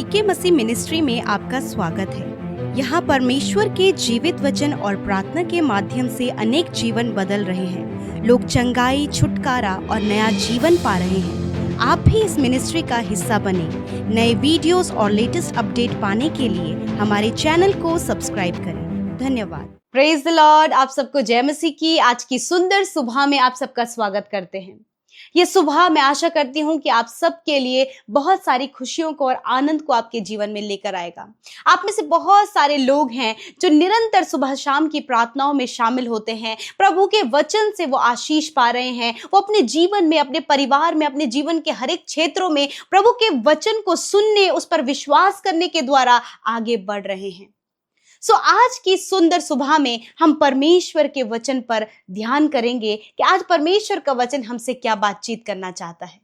के मसीह मिनिस्ट्री में आपका स्वागत है। यहाँ परमेश्वर के जीवित वचन और प्रार्थना के माध्यम से अनेक जीवन बदल रहे हैं। लोग चंगाई, छुटकारा और नया जीवन पा रहे हैं। आप भी इस मिनिस्ट्री का हिस्सा बने। नए वीडियोस और लेटेस्ट अपडेट पाने के लिए हमारे चैनल को सब्सक्राइब करें। धन्यवाद। Praise the Lord. आप सबको जय मसीह की आज की सुंदर सुबह में आप सबका स्वागत करते हैं। ये सुबह मैं आशा करती हूँ कि आप सबके लिए बहुत सारी खुशियों को और आनंद को आपके जीवन में लेकर आएगा। आप में से बहुत सारे लोग हैं जो निरंतर सुबह शाम की प्रार्थनाओं में शामिल होते हैं। प्रभु के वचन से वो आशीष पा रहे हैं। वो अपने जीवन में, अपने परिवार में, अपने जीवन के हर एक क्षेत्रों में प्रभु के वचन को सुनने, उस पर विश्वास करने के द्वारा आगे बढ़ रहे हैं। आज की सुंदर सुबह में हम परमेश्वर के वचन पर ध्यान करेंगे कि आज परमेश्वर का वचन हमसे क्या बातचीत करना चाहता है।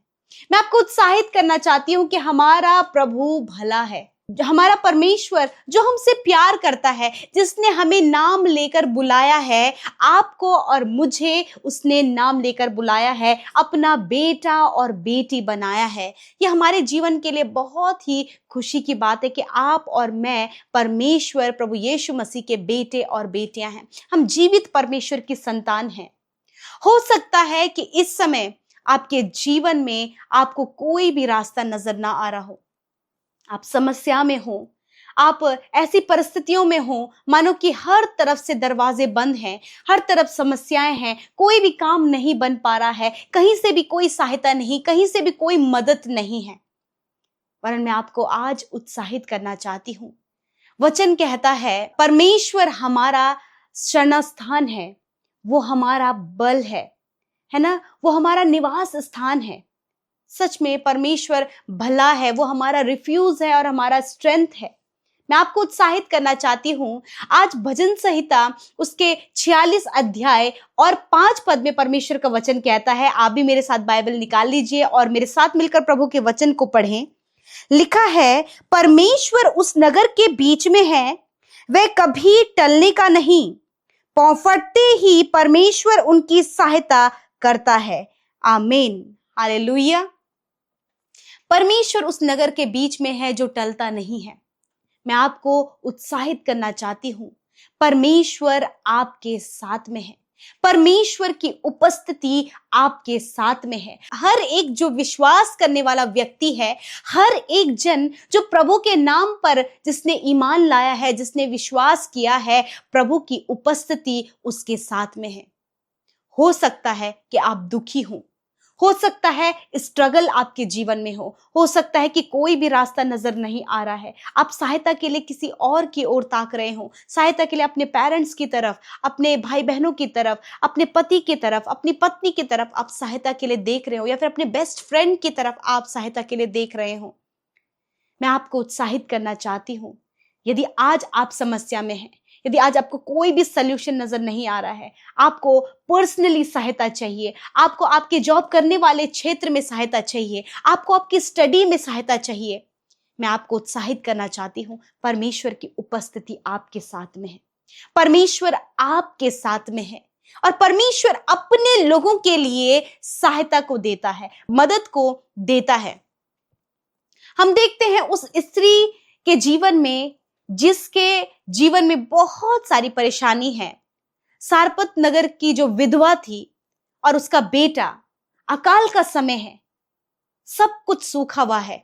मैं आपको उत्साहित करना चाहती हूँ कि हमारा प्रभु भला है, हमारा परमेश्वर जो हमसे प्यार करता है, जिसने हमें नाम लेकर बुलाया है, आपको और मुझे उसने नाम लेकर बुलाया है, अपना बेटा और बेटी बनाया है। ये हमारे जीवन के लिए बहुत ही खुशी की बात है कि आप और मैं परमेश्वर प्रभु यीशु मसीह के बेटे और बेटियां हैं। हम जीवित परमेश्वर की संतान हैं। हो सकता है कि इस समय आपके जीवन में आपको कोई भी रास्ता नजर ना आ रहा हो। आप समस्या में हो, आप ऐसी परिस्थितियों में हो मानो कि हर तरफ से दरवाजे बंद हैं, हर तरफ समस्याएं हैं, कोई भी काम नहीं बन पा रहा है, कहीं से भी कोई सहायता नहीं, कहीं से भी कोई मदद नहीं है। वरन मैं आपको आज उत्साहित करना चाहती हूँ। वचन कहता है परमेश्वर हमारा शरणस्थान है, वो हमारा बल है ना, वो हमारा निवास स्थान है। सच में परमेश्वर भला है, वो हमारा रिफ्यूज है और हमारा स्ट्रेंथ है। मैं आपको उत्साहित करना चाहती हूँ। आज भजन संहिता उसके 46 अध्याय और 5 पद में परमेश्वर का वचन कहता है। आप भी मेरे साथ बाइबल निकाल लीजिए और मेरे साथ मिलकर प्रभु के वचन को पढ़ें। लिखा है, परमेश्वर उस नगर के बीच में है, वह कभी टलने का नहीं। पांव फटते ही परमेश्वर उनकी सहायता करता है। आमीन, हालेलुया। परमेश्वर उस नगर के बीच में है जो टलता नहीं है। मैं आपको उत्साहित करना चाहती हूं, परमेश्वर आपके साथ में है, परमेश्वर की उपस्थिति आपके साथ में है। हर एक जो विश्वास करने वाला व्यक्ति है, हर एक जन जो प्रभु के नाम पर जिसने ईमान लाया है, जिसने विश्वास किया है, प्रभु की उपस्थिति उसके साथ में है। हो सकता है कि आप दुखी हो सकता है स्ट्रगल आपके जीवन में हो सकता है कि कोई भी रास्ता नजर नहीं आ रहा है। आप सहायता के लिए किसी और की ओर ताक रहे हो, सहायता के लिए अपने पेरेंट्स की तरफ, अपने भाई बहनों की तरफ, अपने पति की तरफ, अपनी पत्नी की तरफ आप सहायता के लिए देख रहे हो, या फिर अपने बेस्ट फ्रेंड की तरफ आप सहायता के लिए देख रहे हो। मैं आपको उत्साहित करना चाहती हूँ, यदि आज आप समस्या में हैं, यदि आज आपको कोई भी सल्यूशन नजर नहीं आ रहा है, आपको पर्सनली सहायता चाहिए, आपको आपके जॉब करने वाले क्षेत्र में सहायता चाहिए, आपको आपकी स्टडी में सहायता चाहिए, मैं आपको उत्साहित करना चाहती हूँ। परमेश्वर की उपस्थिति आपके साथ में है, परमेश्वर आपके साथ में है और परमेश्वर अपने लोगों के लिए सहायता को देता है, मदद को देता है। हम देखते हैं उस स्त्री के जीवन में, जिसके जीवन में बहुत सारी परेशानी है। सारपत नगर की जो विधवा थी और उसका बेटा, अकाल का समय है, सब कुछ सूखा हुआ है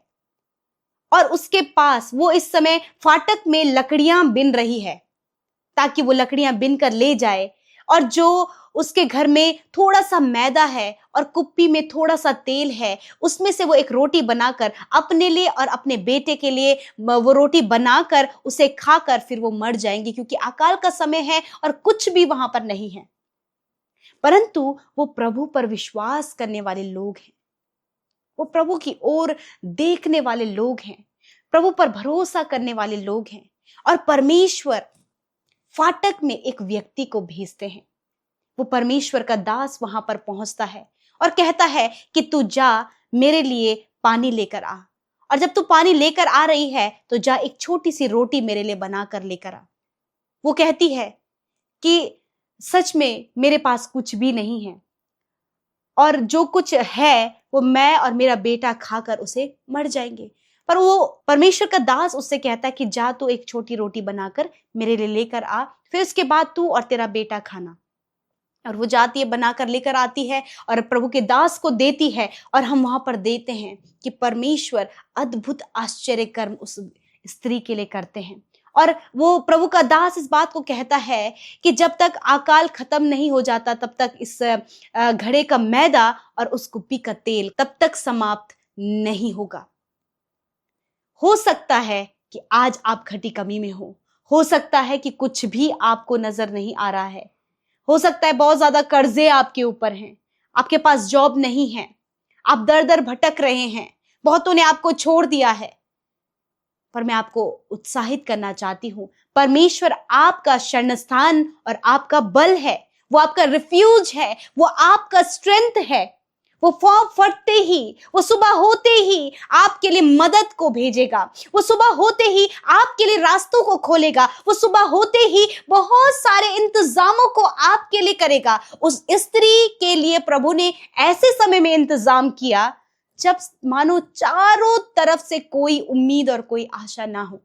और उसके पास वो इस समय फाटक में लकड़ियां बिन रही है ताकि वो लकड़ियां बिन कर ले जाए, और जो उसके घर में थोड़ा सा मैदा है और कुप्पी में थोड़ा सा तेल है, उसमें से वो एक रोटी बनाकर अपने लिए और अपने बेटे के लिए वो रोटी बनाकर उसे खाकर फिर वो मर जाएंगे, क्योंकि अकाल का समय है और कुछ भी वहां पर नहीं है। परंतु वो प्रभु पर विश्वास करने वाले लोग हैं, वो प्रभु की ओर देखने वाले लोग हैं, प्रभु पर भरोसा करने वाले लोग हैं, और परमेश्वर फाटक में एक व्यक्ति को भेजते हैं। वो परमेश्वर का दास वहां पर पहुंचता है और कहता है कि तू जा, मेरे लिए पानी लेकर आ, और जब तू पानी लेकर आ रही है तो जा एक छोटी सी रोटी मेरे लिए बनाकर लेकर आ। वो कहती है कि सच में मेरे पास कुछ भी नहीं है और जो कुछ है वो मैं और मेरा बेटा खाकर उसे मर जाएंगे, पर वो परमेश्वर का दास उससे कहता है कि जा तू एक छोटी रोटी बनाकर मेरे लिए लेकर आ, फिर उसके बाद तू और तेरा बेटा खाना। और वो जाती है, बनाकर लेकर आती है और प्रभु के दास को देती है। और हम वहां पर देते हैं कि परमेश्वर अद्भुत आश्चर्य कर्म उस स्त्री के लिए करते हैं। और वो प्रभु का दास इस बात को कहता है कि जब तक अकाल खत्म नहीं हो जाता तब तक इस घड़े का मैदा और उस कुप्पी का तेल तब तक समाप्त नहीं होगा। हो सकता है कि आज आप घटी कमी में हो सकता है कि कुछ भी आपको नजर नहीं आ रहा है, हो सकता है बहुत ज्यादा कर्जे आपके ऊपर हैं, आपके पास जॉब नहीं है, आप दर दर भटक रहे हैं, बहुतों ने आपको छोड़ दिया है। पर मैं आपको उत्साहित करना चाहती हूं, परमेश्वर आपका शरण स्थान और आपका बल है, वो आपका रिफ्यूज है, वो आपका स्ट्रेंथ है। वो फॉर्म फटते ही, वो सुबह होते ही आपके लिए मदद को भेजेगा, वो सुबह होते ही आपके लिए रास्तों को खोलेगा, वो सुबह होते ही बहुत सारे इंतजामों को आपके लिए करेगा। उस स्त्री के लिए प्रभु ने ऐसे समय में इंतजाम किया जब मानो चारों तरफ से कोई उम्मीद और कोई आशा ना हो,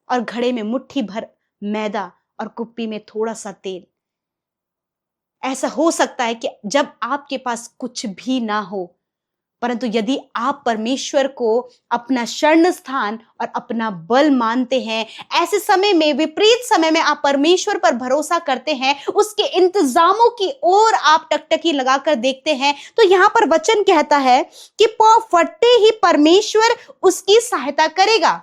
और घड़े में मुट्ठी भर मैदा और कुप्पी में थोड़ा सा तेल। ऐसा हो सकता है कि जब आपके पास कुछ भी ना हो, परंतु यदि आप परमेश्वर को अपना शरण स्थान और अपना बल मानते हैं, ऐसे समय में, विपरीत समय में आप परमेश्वर पर भरोसा करते हैं, उसके इंतजामों की ओर आप टकटकी लगाकर देखते हैं, तो यहां पर वचन कहता है कि पांव फटते ही परमेश्वर उसकी सहायता करेगा।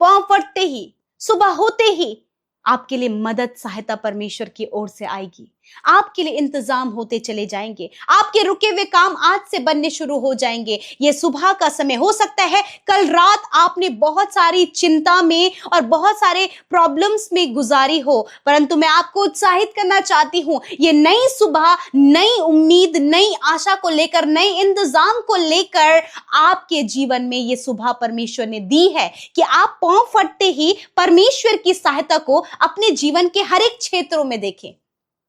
पांव फटते ही, सुबह होते ही आपके लिए मदद, सहायता परमेश्वर की ओर से आएगी। आपके लिए इंतजाम होते चले जाएंगे, आपके रुके हुए काम आज से बनने शुरू हो जाएंगे। ये सुबह का समय हो सकता है कल रात आपने बहुत सारी चिंता में और बहुत सारे प्रॉब्लम्स में गुजारी हो, परंतु मैं आपको उत्साहित करना चाहती हूं, ये नई सुबह नई उम्मीद, नई आशा को लेकर, नए इंतजाम को लेकर आपके जीवन में ये सुबह परमेश्वर ने दी है कि आप पांव फटते ही परमेश्वर की सहायता को अपने जीवन के हर एक क्षेत्रों में देखें।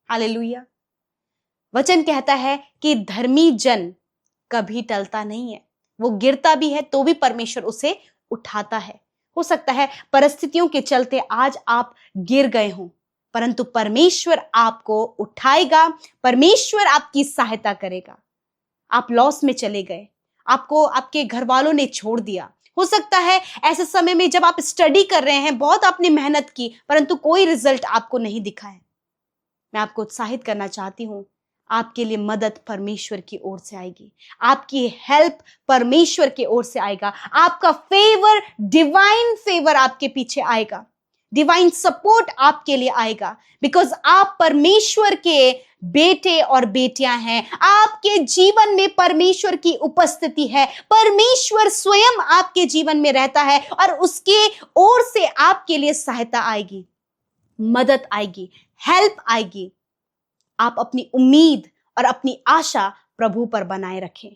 हालेलुया। वचन कहता है कि धर्मी जन कभी टलता नहीं है, वो गिरता भी है तो भी परमेश्वर उसे उठाता है। हो सकता है परिस्थितियों के चलते आज आप गिर गए हो, परंतु परमेश्वर आपको उठाएगा, परमेश्वर आपकी सहायता करेगा। आप लॉस में चले गए, आपको आपके घर वालों ने छोड़ दिया, हो सकता है ऐसे समय में जब आप स्टडी कर रहे हैं, बहुत आपने मेहनत की परंतु कोई रिजल्ट आपको नहीं दिखा है। मैं आपको उत्साहित करना चाहती हूं, आपके लिए मदद परमेश्वर की ओर से आएगी, आपकी हेल्प परमेश्वर की ओर से आएगा, आपका फेवर, डिवाइन फेवर आपके पीछे आएगा, डिवाइन सपोर्ट आपके लिए आएगा, बिकॉज आप परमेश्वर के बेटे और बेटियां हैं। आपके जीवन में परमेश्वर की उपस्थिति है, परमेश्वर स्वयं आपके जीवन में रहता है और उसके ओर से आपके लिए सहायता आएगी, मदद आएगी, हेल्प आएगी। आप अपनी उम्मीद और अपनी आशा प्रभु पर बनाए रखें।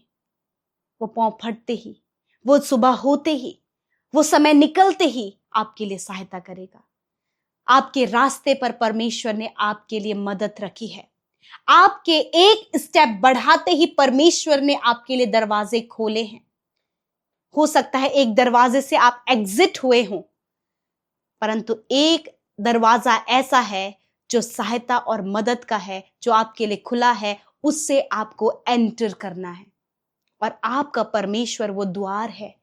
वो पांव फटते ही, वो सुबह होते ही, वो समय निकलते ही आपके लिए सहायता करेगा। आपके रास्ते पर परमेश्वर ने आपके लिए मदद रखी है। आपके एक स्टेप बढ़ाते ही परमेश्वर ने आपके लिए दरवाजे खोले हैं। हो सकता है एक दरवाजे से आप एग्जिट हुए हों, परंतु एक दरवाजा ऐसा है जो सहायता और मदद का है, जो आपके लिए खुला है, उससे आपको एंटर करना है। और आपका परमेश्वर वो द्वार है,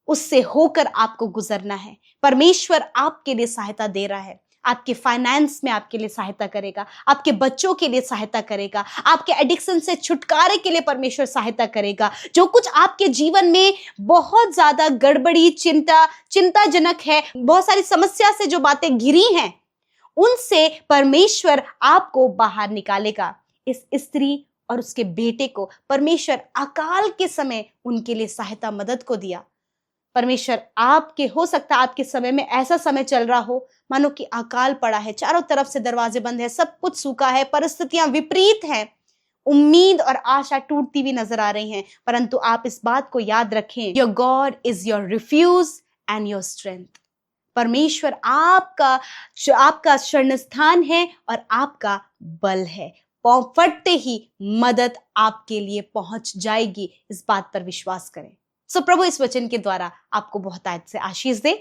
उससे होकर आपको गुजरना है। परमेश्वर आपके लिए सहायता दे रहा है, आपके फाइनेंस में आपके लिए सहायता करेगा, आपके बच्चों के लिए सहायता करेगा, आपके एडिक्शन से छुटकारे के लिए परमेश्वर सहायता करेगा। जो कुछ आपके जीवन में बहुत ज्यादा गड़बड़ी, चिंताजनक है, बहुत सारी समस्या से जो बातें घिरी हैं, उनसे परमेश्वर आपको बाहर निकालेगा। इस स्त्री और उसके बेटे को परमेश्वर अकाल के समय उनके लिए सहायता, मदद को दिया। परमेश्वर आपके, हो सकता है आपके समय में ऐसा समय चल रहा हो मानो कि अकाल पड़ा है, चारों तरफ से दरवाजे बंद है, सब कुछ सूखा है, परिस्थितियां विपरीत हैं, उम्मीद और आशा टूटती हुई नजर आ रही हैं, परंतु आप इस बात को याद रखें, your God is your refuge and your strength. परमेश्वर आपका शरण स्थान है और आपका बल है। पांव फटते ही मदद आपके लिए पहुंच जाएगी, इस बात पर विश्वास करें। सो प्रभु इस वचन के द्वारा आपको बहुत से आशीष दे।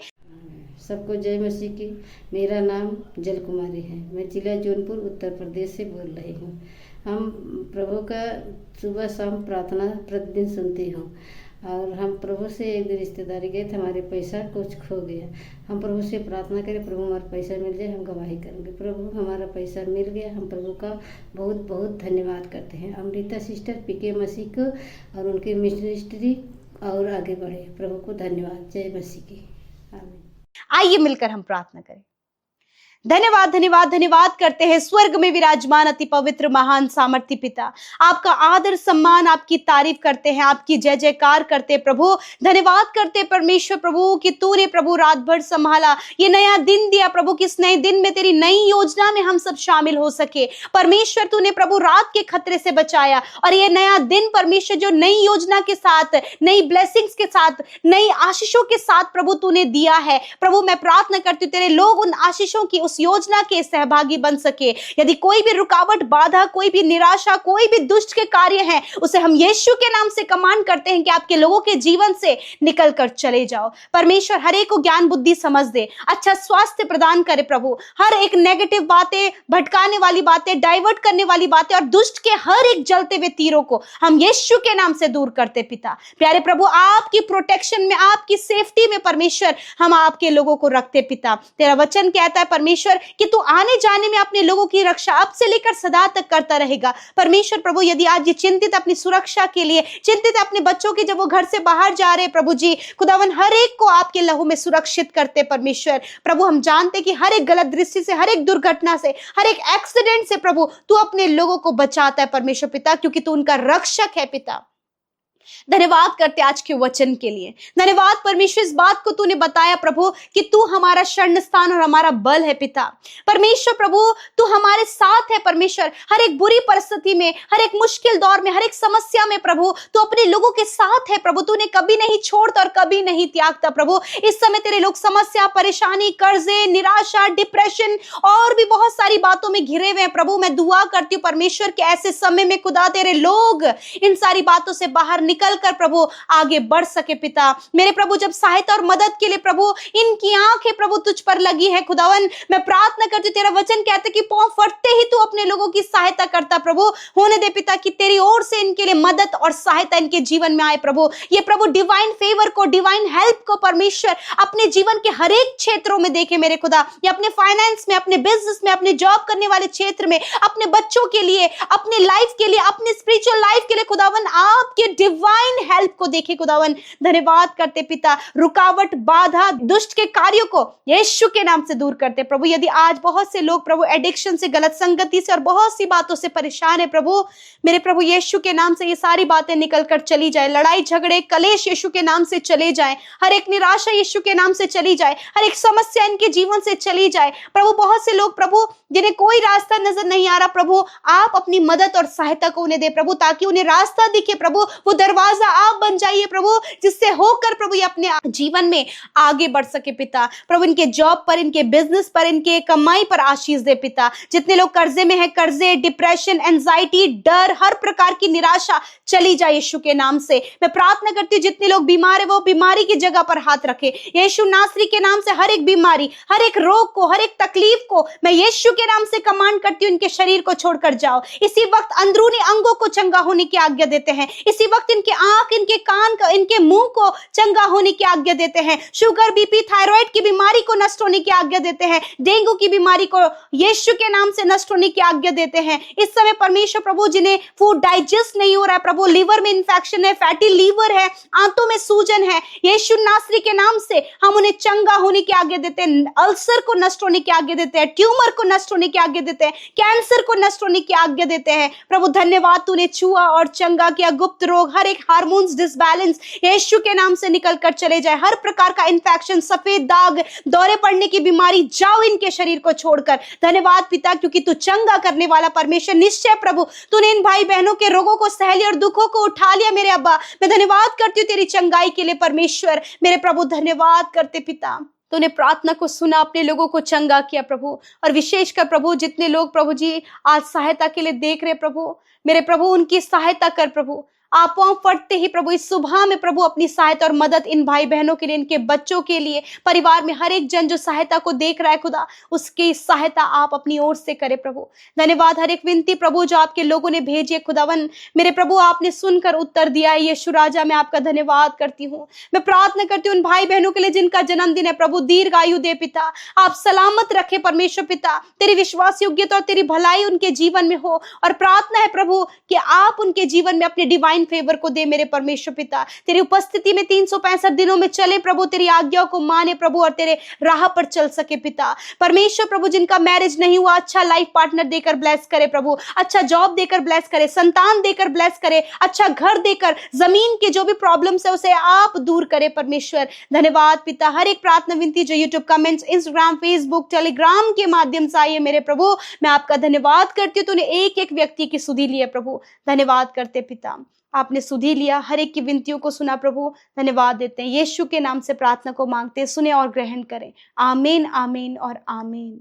सबको जय मसीह की। मेरा नाम जल कुमारी है। मैं जिला जौनपुर उत्तर प्रदेश से बोल रही हूँ। हम प्रभु का सुबह शाम प्रार्थना प्रतिदिन सुनती हूँ और हम प्रभु से एक दिन रिश्तेदारी गए थे, हमारे पैसा कुछ खो गया। हम प्रभु से प्रार्थना करें, प्रभु हमारा पैसा मिल जाए, हम गवाही करेंगे। प्रभु हमारा पैसा मिल गया। हम प्रभु का बहुत बहुत धन्यवाद करते हैं। अमृता सिस्टर पीके मसीह को और उनके मिनिस्ट्री और आगे बढ़े। प्रभु को धन्यवाद। जय मसीह की। आमीन। आइए मिलकर हम प्रार्थना करें। धन्यवाद धन्यवाद धन्यवाद करते हैं स्वर्ग में विराजमान अति पवित्र महान सामर्थ्य पिता, आपका आदर सम्मान, आपकी तारीफ करते हैं, आपकी जय जयकार करते हैं प्रभु। धन्यवाद करते परमेश्वर प्रभु कि तूने प्रभु रात भर संभाला, ये नया दिन दिया प्रभु कि इस नए दिन में तेरी नई योजना में हम सब शामिल हो सके। परमेश्वर तूने प्रभु रात के खतरे से बचाया और ये नया दिन परमेश्वर जो नई योजना के साथ, नई ब्लेसिंग्स के साथ, नई आशीषों के साथ प्रभु तूने दिया है। प्रभु मैं प्रार्थना करती हूँ तेरे लोग उन आशीषों की, उस योजना के सहभागी बन सके। यदि कोई भी रुकावट, बाधा, कोई भी निराशा, कोई भी दुष्ट के कार्य हैं, उसे हम यीशु के नाम से कमांड करते हैं कि आपके लोगों के जीवन से निकल कर चले जाओ। परमेश्वर हर एक को ज्ञान बुद्धि समझ दे, अच्छा स्वास्थ्य प्रदान करे प्रभु। हर एक नेगेटिव बातें, भटकाने वाली बातें, डाइवर्ट करने वाली बातें और दुष्ट के हर एक जलते हुए तीरों को हम यीशु के नाम से दूर करते पिता। प्यारे प्रभु आपकी प्रोटेक्शन में, आपकी सेफ्टी में परमेश्वर हम आपके लोगों को रखते पिता। तेरा वचन कहता है परमेश्वर कि तू आने जाने में अपने लोगों की रक्षा अब से लेकर सदा तक करता रहेगा। परमेश्वर प्रभु यदि आज ये चिंतित अपनी सुरक्षा के लिए, चिंतित अपने बच्चों की जब वो घर से बाहर जा रहे प्रभु जी, खुदावन हर एक को आपके लहू में सुरक्षित करते परमेश्वर प्रभु। हम जानते कि हर एक गलत दृष्टि से, हर एक दुर्घटना से, हर एक एक्सीडेंट से प्रभु तू अपने लोगों को बचाता है परमेश्वर पिता, क्योंकि तू उनका रक्षक है पिता। धन्यवाद करते आज के वचन के लिए। धन्यवाद परमेश्वर इस बात को तूने बताया प्रभु कि तू हमारा शरण स्थान और हमारा बल है पिता। परमेश्वर प्रभु तू हमारे साथ है परमेश्वर। हर एक बुरी परिस्थिति में, हर एक मुश्किल दौर में, हर एक समस्या में प्रभु तू अपने लोगों के साथ है प्रभु। तूने कभी नहीं छोड़ता और कभी नहीं त्यागता प्रभु। इस समय तेरे लोग समस्या, परेशानी, कर्जे, निराशा, डिप्रेशन और भी बहुत सारी बातों में घिरे हुए हैं प्रभु। मैं दुआ करती हूँ परमेश्वर के ऐसे समय में खुदा तेरे लोग इन सारी बातों से बाहर निकल कर प्रभु आगे बढ़ सके पिता। मेरे प्रभु जब सहायता और मदद के लिए प्रभु इनकी आंखें प्रभु तुझ पर लगी है खुदावन, मैं प्रार्थना करती हूँ, तेरा वचन कहता है कि पांव फटते ही तू अपने लोगों की सहायता करता प्रभु। होने दे पिता कि तेरी ओर से इनके लिए मदद और सहायता इनके जीवन में आए प्रभु। ये प्रभु डिवाइन फेवर को, डिवाइन हेल्प को परमेश्वर अपने जीवन के हर एक क्षेत्रों में देखे मेरे खुदा। ये अपने फाइनेंस में, अपने बिजनेस में, अपने जॉब करने वाले क्षेत्र में, अपने बच्चों के लिए, अपने लाइफ के लिए, अपने स्पिरिचुअल लाइफ के लिए खुदावन आपके डिवाइन हेल्प को देखे खुदावन। धन्यवाद करते पिता। रुकावट, बाधा, दुष्ट के कार्यों को यीशु के नाम से दूर करते प्रभु। यदि आज बहुत से लोग प्रभु एडिक्शन से, गलत संगति से और बहुत सी बातों से परेशान है प्रभु, मेरे प्रभु यीशु के नाम से ये सारी बातें निकल कर चली जाए। लड़ाई झगड़े कलेश यीशु के नाम से चले जाए। हर एक निराशा यीशु के नाम से चली जाए। हर एक समस्या इनके जीवन से चली जाए प्रभु। बहुत से लोग प्रभु जिन्हें कोई रास्ता नजर नहीं आ रहा प्रभु, आप अपनी मदद और सहायता को उन्हें दे प्रभु, ताकि उन्हें रास्ता दिखे प्रभु। वो दरवाजा आप बन जाइए प्रभु, जिससे होकर प्रभु ये अपने जीवन में आगे बढ़ सके पिता। प्रभु इनके जॉब पर, इनके बिजनेस पर, इनके कमाई पर आशीष दे पिता। जितने लोग कर्जे में हैं, कर्जे, डिप्रेशन, एंजाइटी, डर, हर प्रकार की निराशा चली जाए यीशु के नाम से। मैं प्रार्थना करती हूँ जितने लोग बीमार है वो बीमारी की जगह पर हाथ रखे यीशु नासरी के नाम से। हर एक बीमारी, हर एक रोग को, हर एक तकलीफ को मैं यीशु के नाम से कमांड करती हूँ, इनके शरीर को छोड़कर जाओ। इसी वक्त अंदरूनी अंगों को चंगा होने की आज्ञा देते हैं। इसी वक्त इनके आंख, इनके कान का, इनके मुंह को चंगा होने की आज्ञा देते हैं। शुगर, बीपी, थायराइड की बीमारी को नष्ट होने की आज्ञा देते हैं। डेंगू की बीमारी को यीशु के नाम से नष्ट होने की आज्ञा देते हैं। इस समय परमेश्वर प्रभु जिन्हें फूड डाइजेस्ट नहीं हो रहा है प्रभु, लीवर में इंफेक्शन है, फैटी लीवर है, आंतों में सूजन है, यीशु नासरी के नाम से हम उन्हें चंगा होने की आज्ञा देते हैं। अल्सर को नष्ट होने की आज्ञा देते हैं। ट्यूमर को नष्ट होने की आज्ञा देते हैं। कैंसर को नष्ट होने की आज्ञा देते हैं प्रभु। धन्यवाद, तूने छुआ और चंगा किया। गुप्त रोग, हर एक हार्मोन्स डिसबैलेंस यीशु के नाम से निकल कर चले जाए। हर प्रकार का इंफेक्शन, सफेद दाग, दौरे पड़ने की बीमारी जाओ इनके शरीर को छोड़कर। धन्यवाद पिता, क्योंकि तू चंगा करने वाला परमेश्वर निश्चय प्रभु तूने इन भाई बहनों के रोगों को सह लिया और दुखों को उठा लिया मेरे अब्बा। मैं धन्यवाद करती हूँ तेरी चंगाई के लिए परमेश्वर। मेरे प्रभु धन्यवाद करते पिता, तूने प्रार्थना को सुना, अपने लोगों को चंगा किया प्रभु। और विशेषकर प्रभु जितने लोग प्रभु जी आज सहायता के लिए देख रहे प्रभु, मेरे प्रभु उनकी सहायता कर प्रभु। आप वहां फटते ही प्रभु इस सुबह में प्रभु अपनी सहायता और मदद इन भाई बहनों के लिए, इनके बच्चों के लिए, परिवार में हर एक जन जो सहायता को देख रहा है खुदा, उसकी सहायता आप अपनी ओर से करें प्रभु। धन्यवाद, हर एक विनती प्रभु जो आपके लोगों ने भेजी है खुदावन, मेरे प्रभु आपने सुनकर उत्तर दिया है। यीशु राजा, मैं आपका धन्यवाद करती हूँ। मैं प्रार्थना करती हूँ उन भाई बहनों के लिए जिनका जन्मदिन है प्रभु, दीर्घ आयु दे पिता, आप सलामत रखे परमेश्वर पिता, तेरी विश्वास योग्यता और तेरी भलाई उनके जीवन में हो। और प्रार्थना है प्रभु कि आप उनके जीवन में अपने डिवाइन फेवर को दे मेरे परमेश्वर पिता, तेरी उपस्थिति में 365 दिनों में चले प्रभु, तेरी आज्ञाओं को माने प्रभु और तेरे राह पर चल सके पिता। परमेश्वर प्रभु जिनका मैरिज नहीं हुआ, अच्छा लाइफ पार्टनर देकर ब्लेस करे प्रभु, अच्छा जॉब देकर ब्लेस करे, संतान देकर ब्लेस करे, अच्छा घर देकर, जमीन के जो भी प्रॉब्लम्स है उसे आप दूर करे परमेश्वर। धन्यवाद पिता, हर एक प्रार्थना विनती जो YouTube comments, Instagram, Facebook, Telegram के माध्यम से आई है मेरे प्रभु, मैं आपका धन्यवाद करती हूँ। तूने एक एक व्यक्ति की सुधि ली है प्रभु, धन्यवाद करते पिता, आपने सुधि लिया, हर एक की विनतियों को सुना प्रभु, धन्यवाद देते हैं। यीशु के नाम से प्रार्थना को मांगते, सुने और ग्रहण करें। आमीन, आमीन और आमीन।